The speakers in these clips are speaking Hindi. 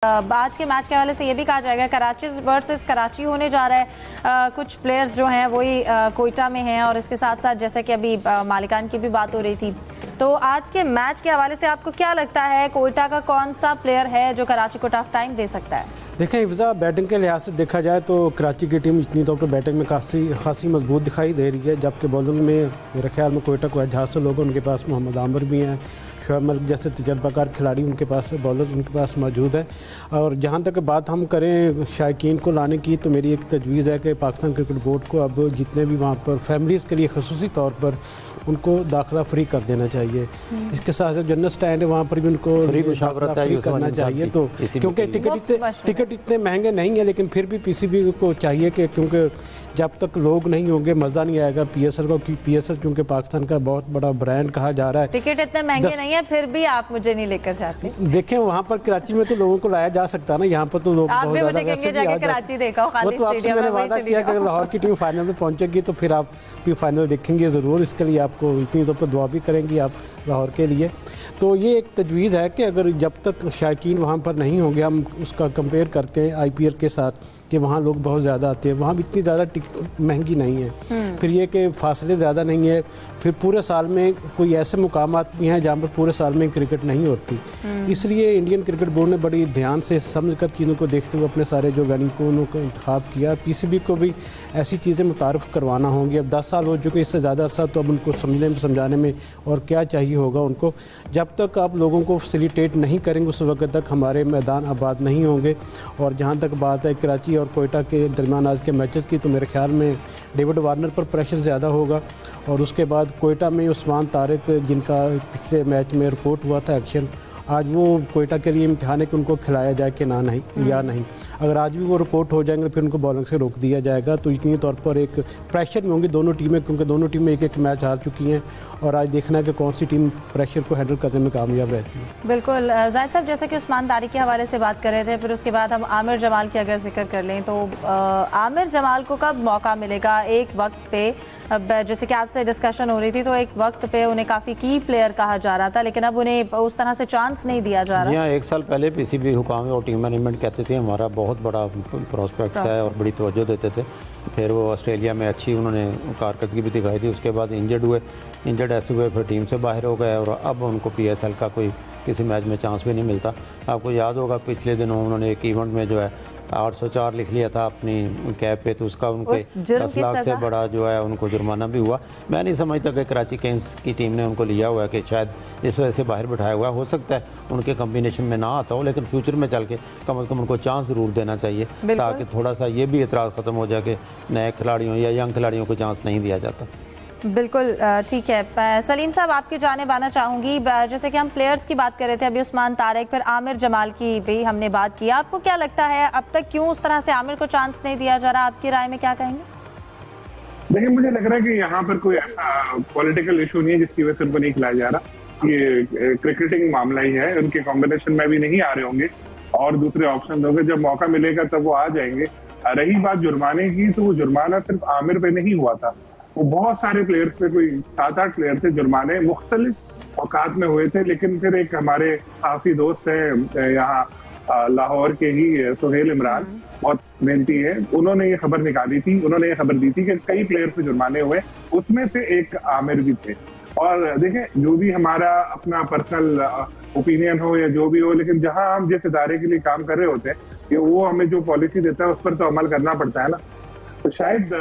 आज के मैच के हवाले से ये भी कहा जाएगा कराची वर्सेस कराची होने जा रहा है। कुछ प्लेयर्स जो हैं वही कोयटा में हैं और इसके साथ साथ जैसे कि अभी मालिकान की भी बात हो रही थी, तो आज के मैच के हवाले से आपको क्या लगता है कोयटा का कौन सा प्लेयर है जो कराची को टफ टाइम दे सकता है? देखें हिफ्ज़ा, बैटिंग के लिहाज से देखा जाए तो कराची की टीम इतनी तौर पर बैटिंग में खासी मजबूत दिखाई दे रही है, जबकि बॉलिंग में मेरे ख्याल में कोयटा को एजाज से लोग, उनके पास मोहम्मद आमिर भी हैं, शोएब मलिक जैसे तजर्बाकार खिलाड़ी उनके पास बॉलर्स उनके पास मौजूद है। और जहाँ तक बात हम करें शायकीन को लाने की, तो मेरी एक तजवीज़ है कि पाकिस्तान क्रिकेट बोर्ड को अब जितने भी वहाँ पर फैमिलीज़ के लिए खसूसी तौर पर उनको दाखिला फ्री कर देना चाहिए। इसके साथ साथ जनरल स्टैंड है वहाँ पर भी उनको फ्री करना चाहिए, तो क्योंकि टिकट इतने महंगे नहीं है, लेकिन फिर भी पीसीबी को चाहिए कि क्योंकि जब तक लोग नहीं होंगे मज़ा नहीं आएगा पीएसएल को। पीएसएल चूँकि पाकिस्तान का बहुत बड़ा ब्रांड कहा जा रहा है, टिकट इतने महंगे नहीं है, फिर भी आप मुझे नहीं लेकर जाते। देखें वहाँ पर कराची में तो लोगों को लाया जा सकता है ना, यहाँ पर तो लोग बहुत ज़्यादा वैसे भी आ जाते हैं। वो तो आपसे मैंने वादा किया कि लाहौर की टीम फाइनल में पहुँचेगी तो फिर आप भी फाइनल देखेंगे ज़रूर। इसके लिए आपको इतनी तौर पर दुआ भी करेंगी आप लाहौर के लिए। तो ये एक तजवीज़ है कि अगर जब तक शायकीन वहाँ पर नहीं होंगे, हम उसका कंपेयर करते हैं आईपीएल के साथ कि वहाँ लोग बहुत ज़्यादा आते हैं, वहाँ भी इतनी ज़्यादा टिकट महंगी नहीं है। फिर ये कि फासले ज़्यादा नहीं है, फिर पूरे साल में कोई ऐसे मुकामात भी हैं जहाँ पर पूरे साल में क्रिकेट नहीं होती। इसलिए इंडियन क्रिकेट बोर्ड ने बड़ी ध्यान से समझ कर चीज़ों को देखते हुए अपने सारे जो वेन्यू को उनको इंतखाब किया। पीसीबी को भी ऐसी चीज़ें मुतारफ़ करवाना होंगी। अब 10 साल हो चुके, इससे ज़्यादा अर्सा तो अब उनको समझने में समझाने में और क्या चाहिए होगा उनको। जब तक आप लोगों को फैसिलिटेट नहीं करेंगे उस वक्त तक हमारे मैदान आबाद नहीं होंगे। और जहाँ तक बात है कराची और कोयटा के दरमियान आज के मैचेस की, तो मेरे ख्याल में डेविड वार्नर पर प्रेशर ज़्यादा होगा। और उसके बाद कोयटा में उस्मान तारिक, जिनका पिछले मैच में रिपोर्ट हुआ था एक्शन, आज वो कोयटा के लिए इम्तिहान है कि उनको खिलाया जाए कि ना नहीं या नहीं। अगर आज भी वो रिपोर्ट हो जाएंगे फिर उनको बॉलिंग से रोक दिया जाएगा। तो इतनी तौर पर एक प्रेशर में होंगी दोनों टीमें, क्योंकि दोनों टीमें एक एक मैच हार चुकी हैं और आज देखना है कि कौन सी टीम प्रेशर को हैंडल करने में कामयाब रहती है। बिल्कुल जाहिद साहब, जैसे कि उस्मान तारिक के हवाले से बात कर रहे थे, फिर उसके बाद हम आमिर जमाल की अगर जिक्र कर लें तो आमिर जमाल को कब मौका मिलेगा? एक वक्त पे अब जैसे कि आपसे डिस्कशन हो रही थी तो एक वक्त पे उन्हें काफ़ी की प्लेयर कहा जा रहा था, लेकिन अब उन्हें उस तरह से चांस नहीं दिया जा रहा। यहाँ 1 साल पहले पीसीबी हुकाम और टीम मैनेजमेंट कहते थे हमारा बहुत बड़ा प्रोस्पेक्ट्स है और बड़ी तवज्जो देते थे। फिर वो ऑस्ट्रेलिया में अच्छी उन्होंने कारकर्दगी भी दिखाई थी, उसके बाद इंजर्ड ऐसे हुए, फिर टीम से बाहर हो गए और अब उनको पीएसएल का कोई किसी मैच में चांस भी नहीं मिलता। आपको याद होगा पिछले दिनों उन्होंने एक इवेंट में जो है 804 लिख लिया था अपनी कैब पे, तो उसका उनके 10 लाख से बड़ा जो है उनको जुर्माना भी हुआ। मैं नहीं समझता कि कराची किंग्स की टीम ने उनको लिया हुआ है कि शायद इस वजह से बाहर बिठाया हुआ हो सकता है उनके कॉम्बिनेशन में ना आता हो, लेकिन फ्यूचर में चल के कम से कम उनको चांस ज़रूर देना चाहिए ताकि थोड़ा सा ये भी एतराज़ ख़त्म हो जाए कि नए खिलाड़ियों या यंग खिलाड़ियों को चांस नहीं दिया जाता। बिल्कुल ठीक है। सलीम साहब, आपकी जानिब आना चाहूँगी। जैसे कि हम प्लेयर्स की बात कर रहे थे अभी, उस्मान तारिक, फिर आमिर जमाल की भी हमने बात की। आपको क्या लगता है अब तक क्यों उस तरह से आमिर को चांस नहीं दिया जा रहा? आपकी राय में क्या कहेंगे? देखिए, मुझे लग रहा है कि यहाँ पर कोई ऐसा पॉलिटिकल इशू नहीं है जिसकी वजह से उनको नहीं खिलाया जा रहा। ये क्रिकेटिंग मामला ही है, उनके कॉम्बिनेशन में भी नहीं आ रहे होंगे और दूसरे ऑप्शन होंगे, जब मौका मिलेगा तब वो आ जाएंगे। रही बात जुर्माने की, तो वो जुर्माना सिर्फ आमिर पे नहीं हुआ था, वो बहुत सारे प्लेयर्स पे, कोई 7-8 प्लेयर थे, जुर्माने मुख्तलिफ औकात में हुए थे। लेकिन फिर एक हमारे साफी दोस्त हैं यहाँ लाहौर के ही सुहेल इमरान, बहुत मेहनती है, उन्होंने ये खबर निकाली थी, उन्होंने ये खबर दी थी कि कई प्लेयर पे जुर्माने हुए, उसमें से एक आमिर भी थे। और देखें, जो भी हमारा अपना पर्सनल ओपिनियन हो या जो भी हो, लेकिन जहां हम जिस इदारे के लिए काम कर रहे होते हैं कि वो हमें जो पॉलिसी देता है उस पर तो अमल करना पड़ता है ना। तो शायद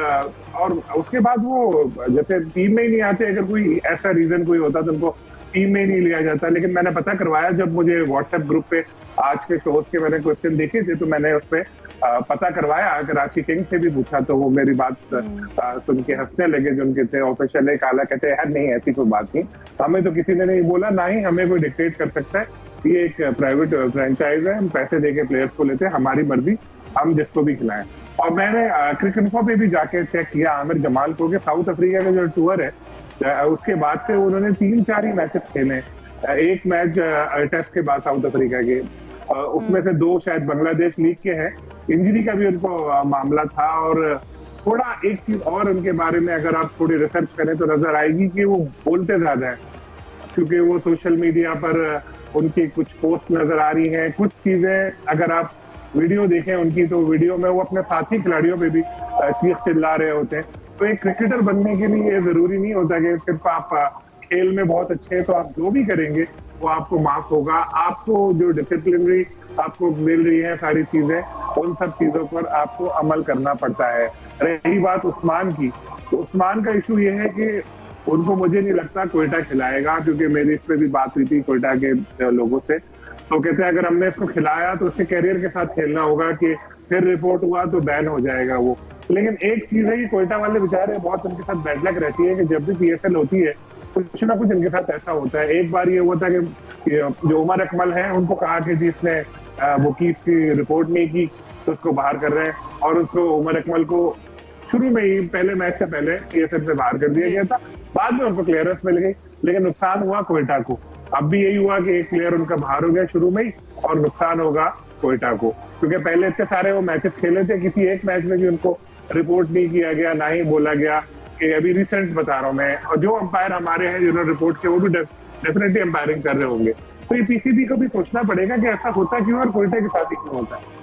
और उसके बाद वो जैसे टीम में ही नहीं आते, अगर कोई ऐसा रीजन कोई होता तो उनको टीम में ही नहीं लिया जाता। लेकिन मैंने पता करवाया, जब मुझे व्हाट्सएप ग्रुप पे आज के शोज के मैंने क्वेश्चन देखे थे तो मैंने उस पर पता करवाया, कराची किंग्स से भी पूछा, तो वो मेरी बात सुन के हंसने लगे जो उनके थे ऑफिशियल। एक आला कहते हैं नहीं ऐसी कोई बात नहीं, हमें तो किसी ने नहीं बोला, ना ही हमें कोई डिक्टेट कर सकता है, ये एक प्राइवेट फ्रेंचाइज है, हम पैसे देके प्लेयर्स को लेते हैं, हमारी मर्जी, हम जिसको भी खिलाएं। और मैंने क्रिकेट पे भी जाके चेक किया आमिर जमाल को कि साउथ अफ्रीका का जो टूर है उसके बाद से उन्होंने 3-4 ही मैचेस खेले। एक मैच टेस्ट के बाद साउथ अफ्रीका के, उसमें से 2 शायद बांग्लादेश लीग के हैं। इंजरी का भी उनको मामला था। और थोड़ा एक चीज और उनके बारे में अगर आप थोड़ी रिसर्च करें तो नजर आएगी कि वो बोलते ज्यादा है, क्योंकि वो सोशल मीडिया पर उनकी कुछ पोस्ट नजर आ रही हैं, कुछ चीजें अगर आप वीडियो देखें उनकी, तो वीडियो में वो अपने साथी खिलाड़ियों पे भी चीख चिल्ला रहे होते हैं। तो एक क्रिकेटर बनने के लिए ये जरूरी नहीं होता कि सिर्फ आप खेल में बहुत अच्छे हैं तो आप जो भी करेंगे वो आपको माफ होगा। आपको जो डिसिप्लिनरी आपको मिल रही है सारी चीजें, उन सब चीजों पर आपको अमल करना पड़ता है। रही बात उस्मान की, तो उस्मान का इशू ये है कि उनको मुझे नहीं लगता क्वेटा खिलाएगा, क्योंकि मेरी इस पे भी बात हुई थी क्वेटा के लोगों से। तो कहते हैं अगर हमने इसको खिलाया तो उसके कैरियर के साथ खेलना होगा, कि फिर रिपोर्ट हुआ तो बैन हो जाएगा वो। लेकिन एक चीज है कि कोयटा वाले बेचारे बहुत उनके साथ बैड लक रहती है कि जब भी पीएसएल होती है कुछ ना कुछ इनके साथ ऐसा होता है। एक बार ये हुआ था कि जो उमर अकमल है उनको कहा कि जिसने वो कीस की रिपोर्ट नहीं की तो उसको बाहर कर रहे हैं, और उसको उमर अकमल को शुरू में ही पहले मैच से पहले पीएसएल से बाहर कर दिया गया था। बाद में उनको क्लियरेंस मिल गई, लेकिन नुकसान हुआ कोयटा को। अब भी यही हुआ कि एक प्लेयर उनका बाहर हो गया शुरू में ही, और नुकसान होगा कोयटा को, क्योंकि पहले इतने सारे वो मैचेस खेले थे, किसी एक मैच में भी उनको रिपोर्ट नहीं किया गया, ना ही बोला गया कि अभी रिसेंट बता रहा हूँ मैं। और जो अंपायर हमारे हैं जिन्होंने रिपोर्ट किया वो भी डेफिनेटली अंपायरिंग कर रहे होंगे। तो ये पीसीबी को भी सोचना पड़ेगा कि ऐसा होता क्यों और कोयटा के साथ ही क्यों होता है।